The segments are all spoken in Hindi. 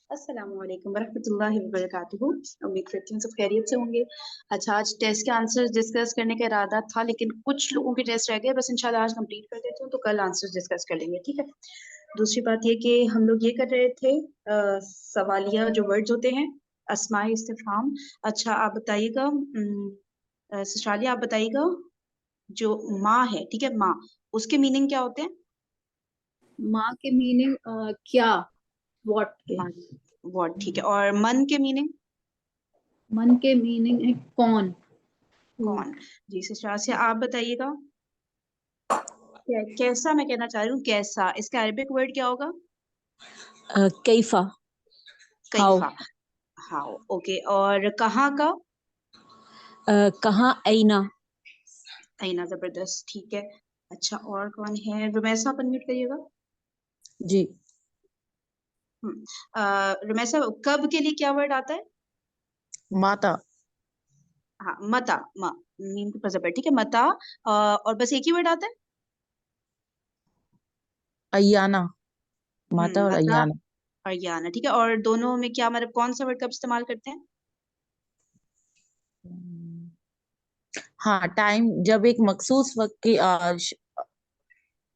अस्सलामु अलैकुम वरहमतुल्लाहि वबरकातुहू। उम्मीद करती हूँ सब खैरियत से होंगे। अच्छा, आज टेस्ट के आंसर्स डिस्कस करने का इरादा था, लेकिन कुछ लोगों के टेस्ट रह गए। बस इंशाल्लाह आज कंप्लीट कर देती हूँ, तो कल आंसर्स डिस्कस कर लेंगे, ठीक है। दूसरी बात ये कि हम लोग ये कर रहे थे, सवालिया जो वर्ड्स होते हैं, अस्माए इस्तिफहाम। अच्छा, आप बताइएगा, सशालिया आप बताइएगा, जो माँ है, ठीक है, माँ, उसके मीनिंग क्या होते हैं? माँ के मीनिंग क्या, व्हाट के। माँ, व्हाट, ठीक है। और मन के मीनिंग? मन के मीनिंग है कौन। कौन। जी ससुराल से आप बताइएगा, कैसा, मैं कहना चाह रही हूँ कैसा, इसका अरबिक वर्ड क्या होगा? कैफा, हाउ। कैफा, हाउ, ओके। और कहाँ का? कहाँ, ऐना। ऐना, जबरदस्त, ठीक है। अच्छा, और कौन है? रुमैसा, आप अनम्यूट करिएगा। जी। रुमैसा, कब के लिए क्या वर्ड आता है? माता। हाँ, मता, मीम के ऊपर जबर, ठीक है, मता। और बस एक ही वर्ड आता है? अयाना, माता और मता अयाना। और याना, ठीक है। और दोनों में क्या, मतलब कौन सा वर्ड कब इस्तेमाल करते हैं? हाँ, टाइम जब एक मखसूस वक्त की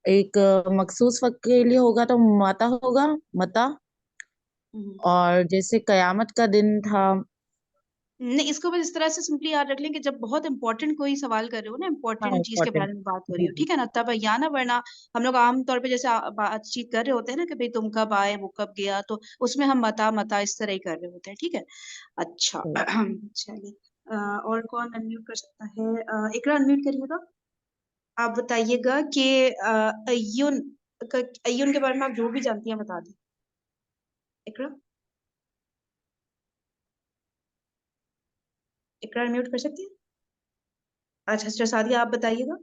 एक मखसूस वक्त के लिए होगा तो माता होगा, मता। हम्म। और जैसे कयामत का दिन था। नहीं, इसको बस इस तरह से सिंपली याद रख लें कि जब बहुत इंपॉर्टेंट कोई सवाल कर रहे हो ना, हाँ, इंपॉर्टेंट चीज के इम्पोर्टेंट। बारे में बात हो रही जी हो, जी। ठीक है ना, तब या ना, वरना हम लोग आम तौर पे जैसे बातचीत कर रहे होते हैं ना कि भाई तुम कब आए, वो कब गया, तो उसमें हम मता मता इस तरह ही कर रहे होते हैं, ठीक है। अच्छा तो चलिए, और कौन अनम्यूट कर सकता है? इकरा, अनम्यूट करिएगा। आप बताइएगा कि अय्युन अय्युन के बारे में आप जो भी जानती हैं बता दें। इकरा, इकरा अनम्यूट कर सकती है? अच्छा, सादिया आप बताइएगा।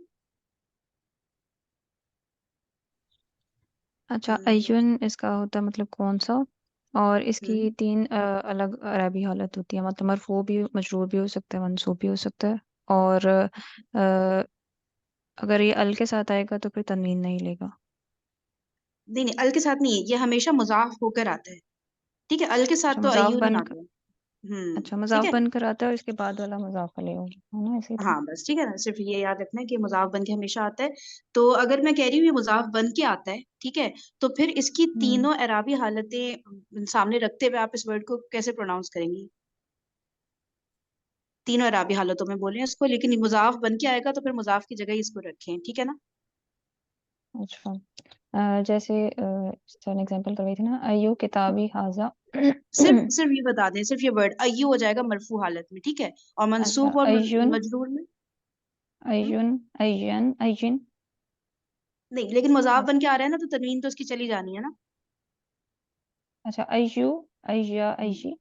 अच्छा, हम्म, अय्युन इसका होता है मतलब कौन सा। और इसकी हम्म, 3 अलग अरबी हालत होती है, मतलब मरफू भी, मजरूर भी हो सकता है, मंसूब भी हो सकता है। और अगर ये अल के साथ आएगा तो फिर तनवीन नहीं लेगा। नहीं नहीं, अल के साथ नहीं है, ये हमेशा मुजाफ होकर आता है, ठीक है। अल के अच्छा, साथ तो मजाफ अय्यून बन आता है। अच्छा, ठीक मजाफ है। बन कर आता है और इसके बाद वाला मजाफ अलैहि होगा, है ना, ऐसे ही था। हाँ बस, ठीक है ना, सिर्फ ये याद रखना है कि मुजाफ बन के हमेशा आता है। तो अगर मैं कह रही हूँ ये मुजाफ बन के आता है, ठीक है, तो फिर इसकी हम्म। तीनों एराबी हालतें सामने रखते हुए आप इस वर्ड को कैसे प्रोनाउंस करेंगी? तीनों एराबी हालतों में बोले इसको, लेकिन ये मुजाफ बन के आएगा तो फिर मुजाफ की जगह ही इसको रखें, ठीक है ना। अच्छा, जैसे इसका एग्जांपल कर रही थी ना, अय्यू किताबी हाजा। सिर्फ सिर्फ ये बता दें, सिर्फ ये वर्ड अय्यू हो जाएगा मरफू हालत में, ठीक है। और अच्छा, मंसूब और अय्युन, मजरूर में? हम्म? अय्युन, अय्यन, अय्यिन। नहीं, लेकिन मुजाफ ऐसे। बन के आ रहा है ना, तो तनवीन तो इसकी चली जानी है ना। अच्छा, अय्यू, अय्या, अय्यी।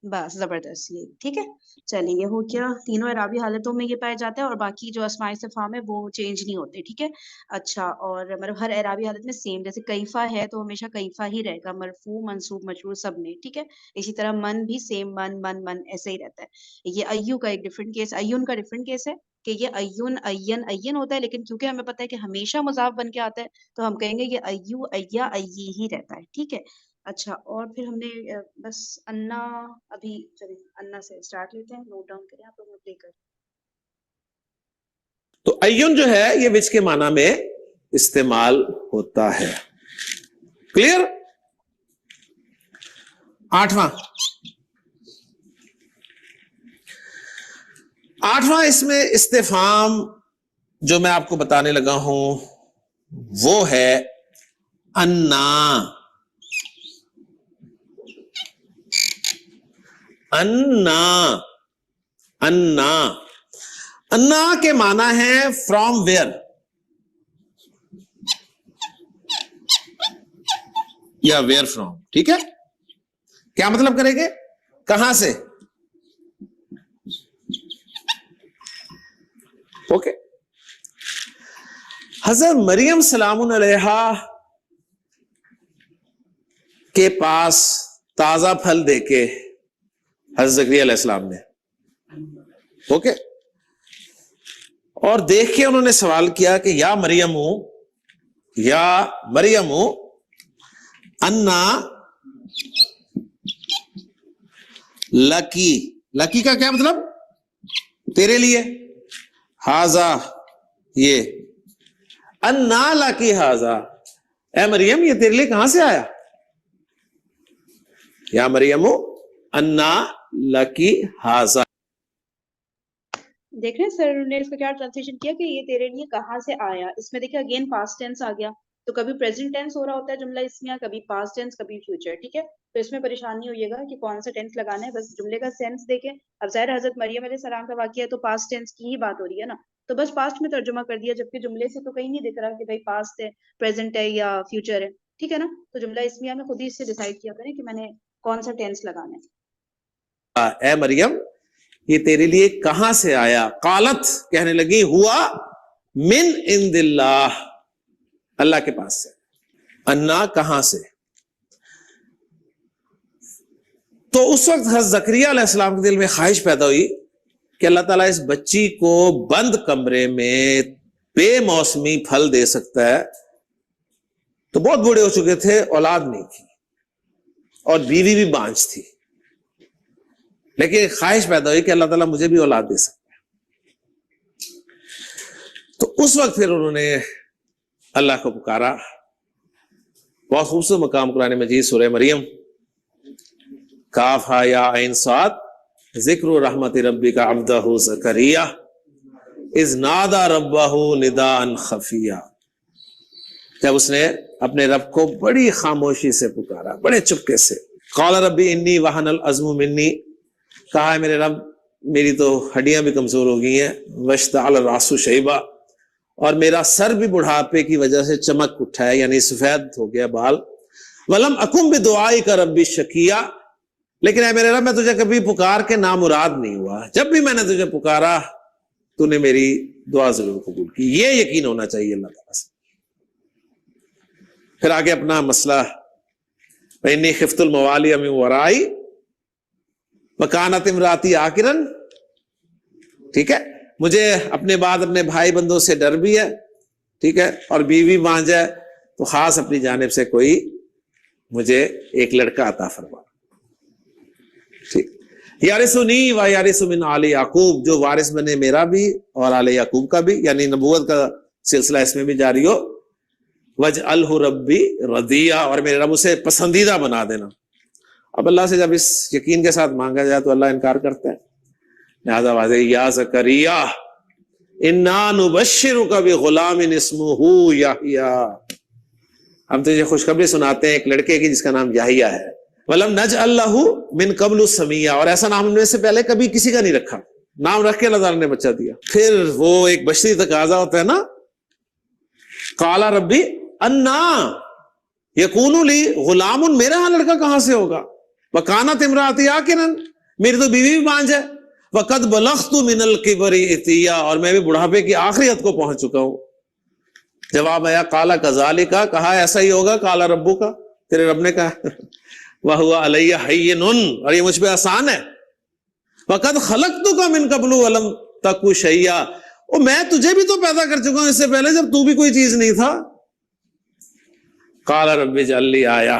बस, जबरदस्त, ये ठीक है। चलिए, ये हो गया, तीनों इराबी हालतों में ये पाया जाता है, और बाकी जो अस्माए इस्तिफहाम है वो चेंज नहीं होते, ठीक है। अच्छा, और मतलब हर इराबी हालत में सेम, जैसे कैफा है तो हमेशा कैफा ही रहेगा, मरफू मंसूब मजरूर सब में, ठीक है। इसी तरह मन भी सेम, मन मन मन ऐसे ही रहता है। ये अय्यू का एक डिफरेंट केस, अय्युन का डिफरेंट केस है कि ये अय्युन अय्यन अय्यन होता है, लेकिन क्योंकि हमें पता है कि हमेशा मुजाफ बन के आता है, तो हम कहेंगे ये अय्यू अय्या अय्यी ही रहता है, ठीक है। अच्छा, और फिर हमने बस अन्ना, अभी चलिए अन्ना से स्टार्ट लेते हैं, नोट डाउन करें आप लोग नोट लेकर। तो अय्युन जो है ये विच के माना में इस्तेमाल होता है। क्लियर। आठवां, इसमें इस्तिफाम जो मैं आपको बताने लगा हूं वो है अन्ना। अन्ना, अन्ना, अन्ना के माना है फ्रॉम वेयर या वेयर फ्रॉम, ठीक है। क्या मतलब करेंगे, कहां से। ओके। हजरत मरियम सलामुन अलैहा के पास ताजा फल देके हजरत ज़करिया अलैहिस्सलाम ने, ओके, और देख के उन्होंने सवाल किया कि या मरियमू, या मरियमू अन्ना लकी, लकी का क्या मतलब? तेरे लिए। हाजा ये, अन्ना लकी हाजा, ए मरियम ये तेरे लिए कहां से आया? या मरियमो अन्ना लकी हाजा। देख रहे हैं सर ने इसका क्या ट्रांसलेशन किया कि ये तेरे लिए कहाँ से आया। इसमें देखिए अगेन पास्ट टेंस आ गया, तो कभी प्रेजेंट टेंस हो रहा होता है जुमला इसमें, कभी पास्ट टेंस कभी फ्यूचर। ठीक है, तो इसमें परेशान नहीं होइएगा कि कौन सा टेंस लगाना है, बस जुमले का सेंस देखें। अब ज़ाहिर हजरत मरियम अलैहिस्सलाम का वाकया है तो पास्ट टेंस की ही बात हो रही है ना, तो बस पास्ट में तर्जुमा कर दिया, जबकि जुमले से तो कहीं नहीं दिख रहा कि भाई पास्ट है, प्रेजेंट है या फ्यूचर है। ठीक है ना, तो जुमला इसमें में खुद ही इससे डिसाइड किया करें कि मैंने कौन सा टेंस लगाना है। ए मरियम ये तेरे लिए कहां से आया? कालत कहने लगी, हुआ मिन इंदिल्लाह, अल्लाह के पास से। अन्ना कहां से? तो उस वक्त हज़रत ज़करिया अलैहिस्सलाम के दिल में ख्वाहिश पैदा हुई कि अल्लाह ताला इस बच्ची को बंद कमरे में बेमौसमी फल दे सकता है। तो बहुत बूढ़े हो चुके थे, औलाद नहीं थी और बीवी भी बांझ थी, लेकिन ख्वाहिश पैदा हुई कि अल्लाह ताला मुझे भी औलाद दे सकता है। तो उस वक्त फिर उन्होंने अल्लाह को पुकारा। बहुत खूबसूरत मकाम कुरान मजीद सूरह मरियम, काफ हा या ऐन साद, जिक्र रहमत रब्बिका अब्दहु ज़करिया इज़ नादा रब्बहु निदान खफिया। जब उसने अपने रब को बड़ी खामोशी से पुकारा, बड़े चुपके से। क़ाल रब्बी इन्नी वहनल अज़्मु मिन्नी, कहा है मेरे रब मेरी तो हड्डियां भी कमजोर हो गई हैं, वश्तअल रासु शैबा, और मेरा सर भी बुढ़ापे की वजह से चमक उठा है, यानी सफेद हो गया बाल। वलम अकुम बिदुआई का रब्बी शकिया, लेकिन है मेरे रब मैं तुझे कभी पुकार के नामुराद नहीं हुआ। जब भी मैंने तुझे पुकारा तूने मेरी दुआ जरूर कबूल की। ये यकीन होना चाहिए अल्लाह ताला से। फिर आगे अपना मसला, इन्नी खिफ्तुल मवालिया मिन वराई वकानत इमराती आकिरन, ठीक है, मुझे अपने बाद अपने भाई बंदों से डर भी है, ठीक है, और बीवी बांझ है, तो खास अपनी जानिब से कोई मुझे एक लड़का अता फरमा। ठीक, यारिसुनी व यारिसु मिन आले याकूब, जो वारिस बने मेरा भी और आले याकूब का भी, यानी नबूवत का सिलसिला इसमें भी जारी हो। वजअलहु रब्बी रदिया, और मेरे रब उसे पसंदीदा बना देना। अब अल्लाह से जब इस यकीन के साथ मांगा जाए तो अल्लाह इनकार करता है। लिहाजा वाज़े, या ज़करिया इन्ना नुबश्शिरुका बिग़ुलामिन इस्मुहु याहिया, हम तुझे खुशखबरी सुनाते हैं एक लड़के की जिसका नाम याहिया है। वलम नजअल लहु मिन क़ब्लु समिया, और ऐसा नाम हमने से पहले कभी किसी का नहीं रखा, नाम रख के अल्लाह ताला ने बच्चा दिया। फिर वो एक बशरी तकाजा होता है ना, काला रब्बी अन्ना यकूनु ली गुलामुन, मेरा यहाँ लड़का कहां से होगा? वकानत इमराती आकिरन, मेरी तो बीवी भी बांझ है। वक़द बलग़तु मिनल किबरी इतिया, और मैं भी बुढ़ापे की आखिरी हद को पहुंच चुका हूं। जवाब आया काला कज़ालिका, कहा ऐसा ही होगा, काला रब्बू का, तेरे रब ने कहा। वह हुआ अलैया हय्यिनुन, और ये मुझ पे आसान है। वक़द खलक़तुका मिन क़ब्लु वलम तकु शैया, और मैं तुझे भी तो पैदा कर चुका हूं इससे पहले जब तू भी कोई चीज नहीं था। काला रब्बी जल्ली आया,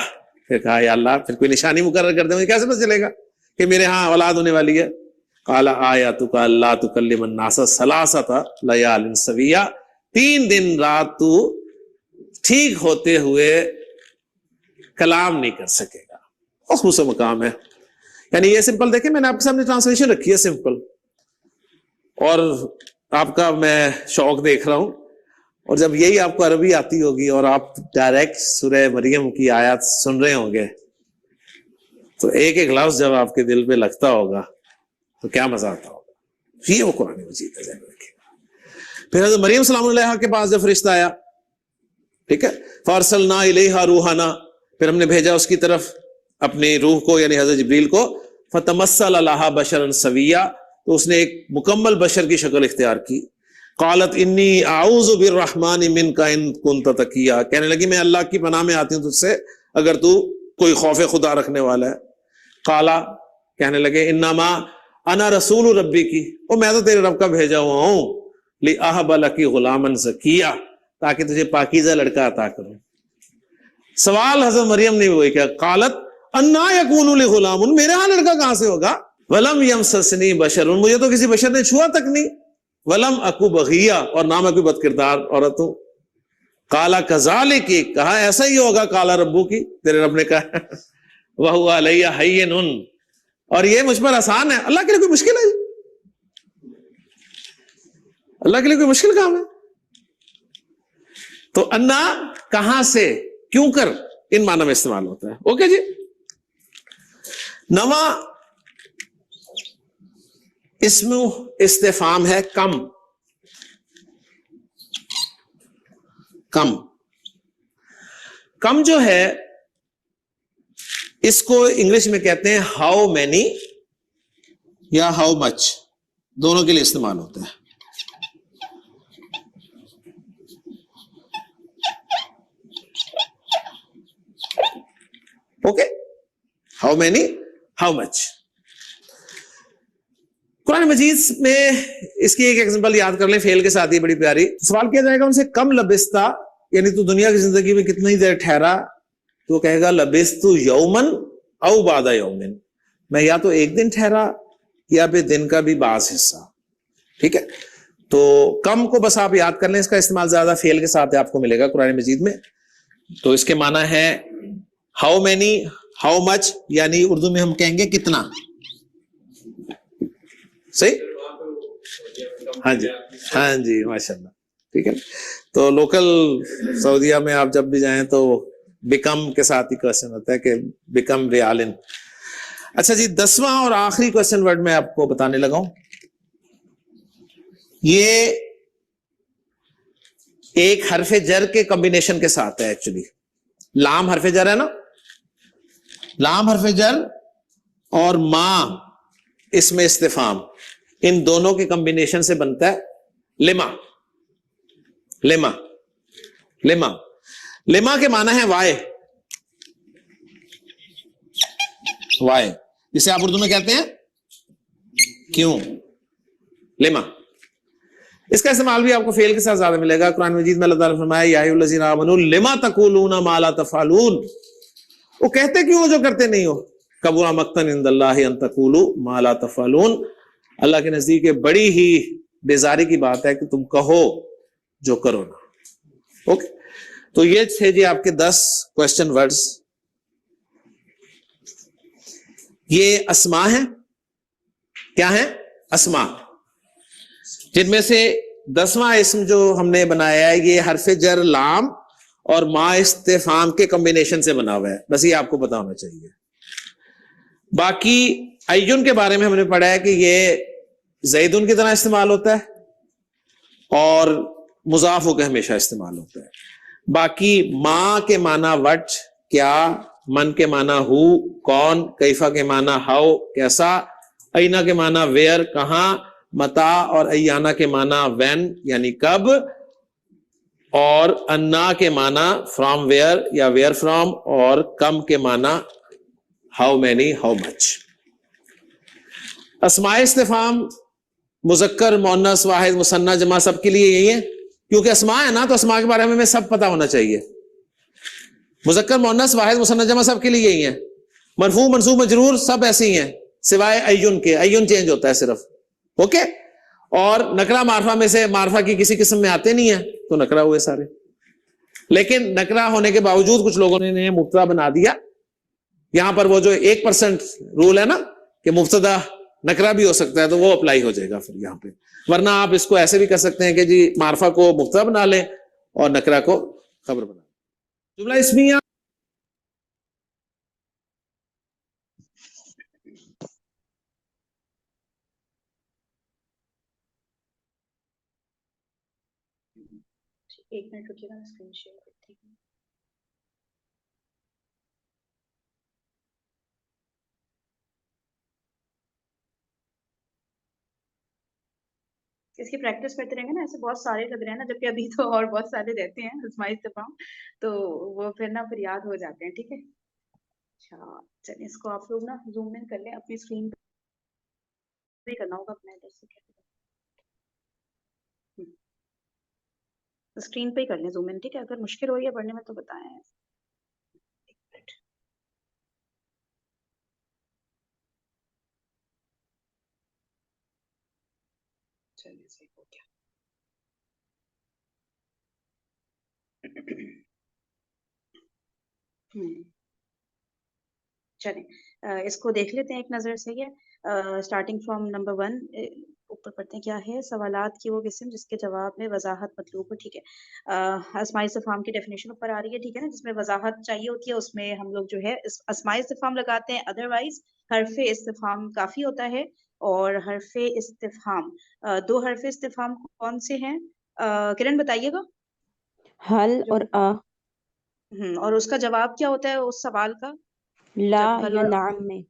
फिर कहा या अल्लाह फिर कोई निशानी मुकर्रर कर दे, मुझे कैसे पता चलेगा कि मेरे यहाँ औलाद होने वाली है? काला आया तुका अल्लाह तुकल्लिमन नासा सलासता लयालिन सविया, 3 दिन रात तू ठीक होते हुए कलाम नहीं कर सकेगा। और खूबसूरत मकाम है, यानी ये सिंपल देखें, मैंने आपके सामने ट्रांसलेशन रखी है सिंपल, और आपका मैं शौक देख रहा हूं। और जब यही आपको अरबी आती होगी और आप डायरेक्ट सूरह मरियम की आयत सुन रहे होंगे तो एक एक लफ्ज जब आपके दिल पे लगता होगा तो क्या मजा आता होगा। ये वो कुरान मजीद है। फिर हज़रत मरियम सलाम अलैहा के पास जब फरिश्ता आया, ठीक है, फरसलना इलैहा रूहाना, फिर हमने भेजा उसकी तरफ अपनी रूह को, यानी हज़रत जिब्रील को। फतमस्सल लहा बशरन सविया, तो उसने एक मुकम्मल बशर की शक्ल इख्तियार की। कालत इन्नी आऊज़ु बिर्रहमानि मिनका इन कुंत तकिया, कहने लगी मैं अल्लाह की पनाह में आती हूँ तुझसे अगर तू कोई खौफे खुदा रखने वाला है। काला कहने लगे इन्नमा अना रसूल रब्बी की, ओ मैं तो तेरे रब का भेजा हुआ हूँ, ली अहब लकी गुलामन ज़किया, ताकि तुझे पाकीज़ा लड़का अता करूं। सवाल हज़रत मरियम ने वही किया, कालत अन्ना यकूनु लि गुलामुन, मेरे यहाँ लड़का कहां से होगा। वलम यमससनी बशरुन, मुझे तो किसी बशर ने छुआ तक नहीं। वलम अकु बगिया, और ना मैं कोई बदकिरदार औरत हूं। काला कजालिकी, कहा ऐसा ही होगा। काला रब्बू की, तेरे रब ने कहा। वह हुआ अलैया हय्यिनुन, और ये मुझ पर आसान है। अल्लाह के लिए कोई मुश्किल है? अल्लाह के लिए कोई मुश्किल काम है? तो अन्ना कहां से, क्यों कर, इन मानों में इस्तेमाल होता है। ओके जी। नवा इस्मु इस्तिफाम है कम। कम, कम जो है इसको इंग्लिश में कहते हैं हाउ मैनी या हाउ मच, दोनों के लिए इस्तेमाल होता है। Okay, how many, how much. Quran Majeed में इसकी एक एग्जांपल याद कर लें, फेल के साथ ही, बड़ी प्यारी। सवाल किया जाएगा उनसे, कम लबिस्ता, यानी तू दुनिया की जिंदगी में कितनी देर ठहरा, तो कहेगा लबिस्तु यौमन औ बादा यौमिन, मैं या तो एक दिन ठहरा या फिर दिन का भी बाज हिस्सा। ठीक है, तो कम को बस आप याद कर लें, इसका इस्तेमाल ज्यादा फेल के साथ आपको मिलेगा कुरान मजीद में। तो इसके माना है हाउ मैनी, हाउ मच, यानी उर्दू में हम कहेंगे कितना। सही, हाँ जी, हाँ जी, माशाल्लाह। ठीक है, तो लोकल सऊदीया में आप जब भी जाएं तो बिकम के साथ ही क्वेश्चन होता है कि बिकम रियालिन। अच्छा जी, 10वां और आखिरी क्वेश्चन वर्ड मैं आपको बताने लगा हूं। ये एक हरफे जर के कॉम्बिनेशन के साथ है। एक्चुअली लाम हरफे जर है ना, लाम हरफे जर और मां इसमें इस्तिफाम, इन दोनों के कॉम्बिनेशन से बनता है लिमा। लिमा, लिमा, लिमा के माना है वाय। वाय, जिसे आप उर्दू में कहते हैं क्यों। लिमा, इसका इस्तेमाल भी आपको फेल के साथ ज्यादा मिलेगा। कुरान मजीद में अल्लाह ताला फरमाया या अय्युहल्लज़ीना आमनू लिमा तक़ूलूना मा ला तफ़अलून, वो कहते क्यों हो जो करते नहीं हो। कबुरा मक़तन इंदल्लाहि अन तक़ूलू मा ला तफ़अलून, अल्लाह के नजदीक बड़ी ही बेजारी की बात है कि तुम कहो जो करो ना। ओके, तो ये थे जी आपके 10 क्वेश्चन वर्ड्स। ये अस्मा है, क्या है, अस्मा, जिनमें से 10वां इस्म जो हमने बनाया है ये हरफे जर लाम और मा इस्तिफाम के कॉम्बिनेशन से बना हुआ है। बस ये आपको पता होना चाहिए। बाकी अय्युन के बारे में हमने पढ़ा है कि ये ज़ैदुन की तरह इस्तेमाल होता है और मुजाफ होकर हमेशा इस्तेमाल होता है। बाकी मां के माना वट, क्या, मन के माना हु, कौन, कैफा के माना हाउ, कैसा, ऐना के माना वेयर, कहां, मता और अयाना के माना व्हेन यानी कब, और अन्ना के माना फ्रॉम वेयर या वेयर फ्रॉम, और कम के माना हाउ मैनी, हाउ मच। अस्माए इस्तिफाम मुजक्कर, मुअन्नस, वाहिद, मुसन्ना, जमा सबके लिए यही है, क्योंकि अस्मा है ना, तो अस्मा के बारे में हमें सब पता होना चाहिए। मुजक्कर, मुअन्नस, वाहिद, मुसन्ना, जमा सबके लिए यही है। मरफू, मंसूब, मजरूर सब ऐसे ही हैं सिवाय अय्युन के, अय्युन चेंज होता है सिर्फ। ओके, और नकरा मारफा में से मारफा की किसी किस्म में आते नहीं है तो नकरा हुए सारे। लेकिन नकरा होने के बावजूद कुछ लोगों ने मुब्तदा बना दिया। यहां पर वो जो 1% रूल है ना कि मुब्तदा नकरा भी हो सकता है, तो वो अप्लाई हो जाएगा फिर यहां पे। वरना आप इसको ऐसे भी कर सकते हैं कि जी मारफा को मुब्तदा बना लें और नकरा को खबर बना लें। जुमला इस्मिया एक मिनट रुकिएगा, मैं स्क्रीन शेयर करती हूँ। इसकी प्रैक्टिस करते रहेंगे ना, ऐसे बहुत सारे लग रहे हैं ना, जबकि अभी तो और बहुत सारे रहते हैं अस्माए इस्तिफाम, तो वो फिर ना फिर याद हो जाते हैं। ठीक है, अच्छा चलिए, इसको आप लोग ना जूम इन कर लें, अपनी स्क्रीन पे करना होगा अपना इधर से। स्क्रीन पे ही कर लें जूम इन, ठीक है। अगर मुश्किल हो रही है पढ़ने में तो बताएं। चलिए सही हो गया। चलें इसको देख लेते हैं एक नज़र से ये स्टार्टिंग फ्रॉम नंबर 1 ऊपर पढ़ते हैं क्या है सवालात की वो किस्म जिसके जवाब में वजाहत मतलूब हो ठीक है अस्माई इस्तिफहाम की डेफिनेशन ऊपर आ रही है ठीक है ना जिसमें वजाहत चाहिए होती है उसमें हम लोग जो है अस्माई इस्तिफहाम लगाते हैं अदरवाइज हरफे इस्तिफहाम काफ़ी होता है और हरफे इस्तिफहाम दो हरफे इस्तिफहाम कौन से हैं किरण बताइएगा हल जो और आ, और उसका जवाब क्या होता है उस सवाल का ला जब हल या और नाम में।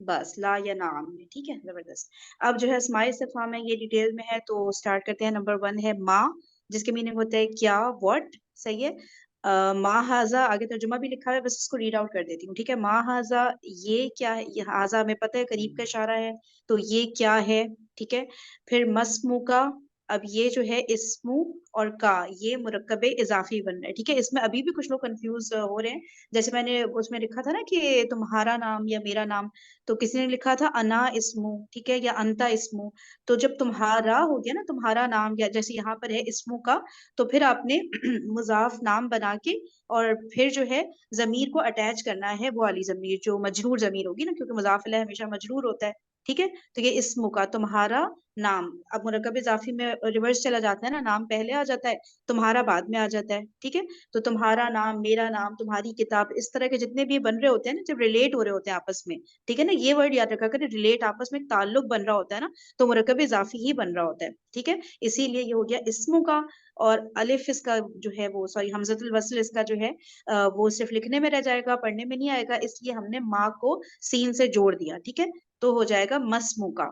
बस ला या नाम में ठीक है जबरदस्त। अब जो है अस्माए इस्तिफहाम है ये डिटेल में है तो स्टार्ट करते हैं। नंबर 1 है माँ जिसके मीनिंग होता है क्या व्हाट सही है। माँ हाजा आगे तर्जुमा भी लिखा है बस इसको रीड आउट कर देती हूँ ठीक है। माँ हाजा ये क्या है ये हाजा हमें पता है करीब का इशारा है तो ये क्या है ठीक है। फिर मस्मू का अब ये जो है इस्मु और का ये मुरक्कबे इजाफी बन रहा है ठीक है। इसमें अभी भी कुछ लोग कंफ्यूज हो रहे हैं जैसे मैंने उसमें लिखा था ना कि तुम्हारा नाम या मेरा नाम तो किसी ने लिखा था अना इस्मु ठीक है या अंता इस्मु तो जब तुम्हारा हो गया ना तुम्हारा नाम या जैसे यहाँ पर है इस्मु का तो फिर आपने मुजाफ नाम बना के और फिर जो है जमीर को अटैच करना है वो वाली जमीर जो मजरूर जमीर होगी ना क्योंकि मुजाफ अलैह हमेशा मजरूर होता है ठीक है। तो ये इस्मु का तुम्हारा नाम अब मुरक्कब इजाफी में रिवर्स चला जाता है ना नाम पहले आ जाता है तुम्हारा बाद में आ जाता है ठीक है। तो तुम्हारा नाम मेरा नाम तुम्हारी किताब इस तरह के जितने भी बन रहे होते हैं ना जब रिलेट हो रहे होते हैं आपस में ठीक है ना ये वर्ड याद रखा करें रिलेट आपस में एक ताल्लुक बन रहा होता है ना तो मुरक्कब इजाफी ही बन रहा होता है ठीक है। इसीलिए ये हो गया इस्मु का और अलिफ इसका जो है वो सॉरी हमजतुल वस्ल इसका जो है वो सिर्फ लिखने में रह जाएगा पढ़ने में नहीं आएगा इसलिए हमने माँ को सीन से जोड़ दिया ठीक है। तो हो जाएगा मस्मू का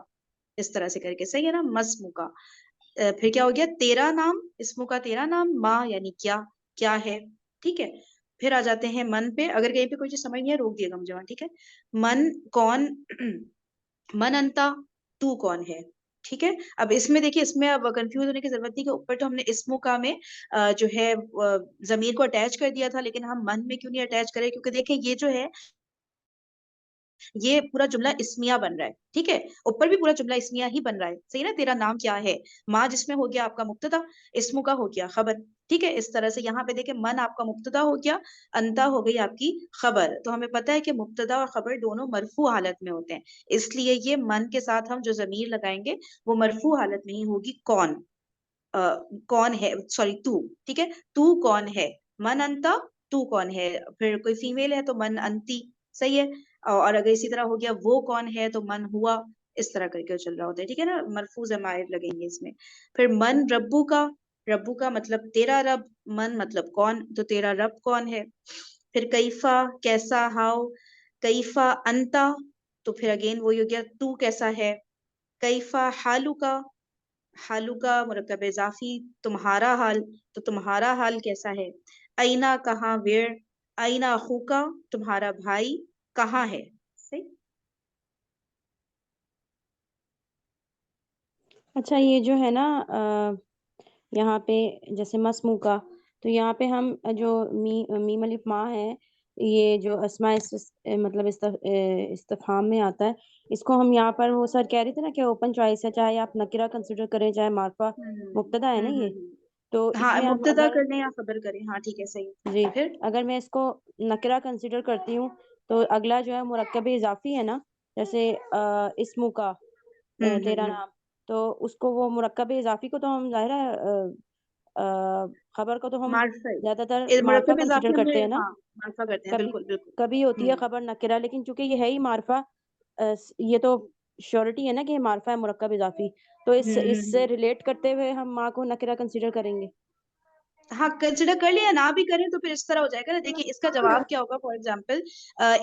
इस तरह से करके सही है ना मस्मू का। फिर क्या हो गया तेरा नाम इस्मु का तेरा नाम माँ यानी क्या क्या है ठीक है। फिर आ जाते हैं मन पे अगर कहीं पे कोई चीज समझ नहीं है रोक दिएगा मुझे वहां ठीक है। मन कौन मन अंता तू कौन है ठीक है। अब इसमें देखिए इसमें अब कंफ्यूज होने की जरूरत नहीं कि ऊपर तो हमने इस्मु का में जो है जमीर को अटैच कर दिया था लेकिन हम मन में क्यों नहीं अटैच करें क्योंकि देखें ये जो है ये पूरा जुमला इस्मिया बन रहा है ठीक है। ऊपर भी पूरा जुमला इस्मिया ही बन रहा है सही ना। तेरा नाम क्या है माँ जिसमें हो गया आपका मुब्तदा इस्मु का हो गया खबर ठीक है। इस तरह से यहाँ पे देखे मन आपका मुब्तदा हो गया अंता हो गई आपकी खबर। तो हमें पता है कि मुब्तदा और खबर दोनों मरफू हालत में होते हैं इसलिए ये मन के साथ हम जो जमीर लगाएंगे वो मरफू हालत में ही होगी कौन कौन है सॉरी तू ठीक है। तू कौन है मन अंता तू कौन है। फिर कोई फीमेल है तो मन अंती सही है। और अगर इसी तरह हो गया वो कौन है तो मन हुआ इस तरह करके चल रहा होता है ठीक है ना। मरफूज जमायर लगेंगे इसमें। फिर मन रब्बू का मतलब तेरा रब मन मतलब कौन तो तेरा रब कौन है। फिर कैफा कैसा हाउ कैफा अंता तो फिर अगेन वही हो गया तू कैसा है। कैफा हालू का मुरक्कब इजाफी तुम्हारा हाल तो तुम्हारा हाल कैसा है। आईना कहाँ वेयर आईना अखू का तुम्हारा भाई कहाँ है सही। अच्छा ये जो है ना यहाँ पे जैसे मस्मू का तो यहाँ पे हम जो मीम अलिफ माँ है ये जो अस्मा मतलब इस्तिफहाम में आता है इसको हम यहाँ पर वो सर कह रहे थे ना कि ओपन चॉइस है चाहे आप नकिरा कंसिडर करें चाहे मार्फा मुब्तदा है ना ये तो हाँ इसमें हम मुब्तदा अगर कर लें या खबर करें हाँ ठीक है सही। जी फिर अगर मैं इसको नकिरा कंसिडर करती हूँ तो अगला जो है मुरक्कब इजाफी है ना जैसे इस्मु का तेरा नाम तो उसको वो मुरक्कब इजाफी को तो हम जाहिर है खबर को तो हम मार्फा ज्यादातर मार्फा मुरक्कब कंसिडर इजाफी करते हैं में ना। हाँ मार्फा करते हैं कभी बिल्कुल बिल्कुल। कभी होती है खबर नकिरा लेकिन चूंकि ये है ही मार्फा ये तो श्योरिटी है ना कि ये मार्फा है मुरक्कब इजाफी तो इससे रिलेट करते हुए हम माँ को नकिरा कंसिडर करेंगे। हाँ कंसिडर कर लिया ना भी करें तो फिर इस तरह हो जाएगा ना। देखिए इसका जवाब क्या होगा फॉर एग्जाम्पल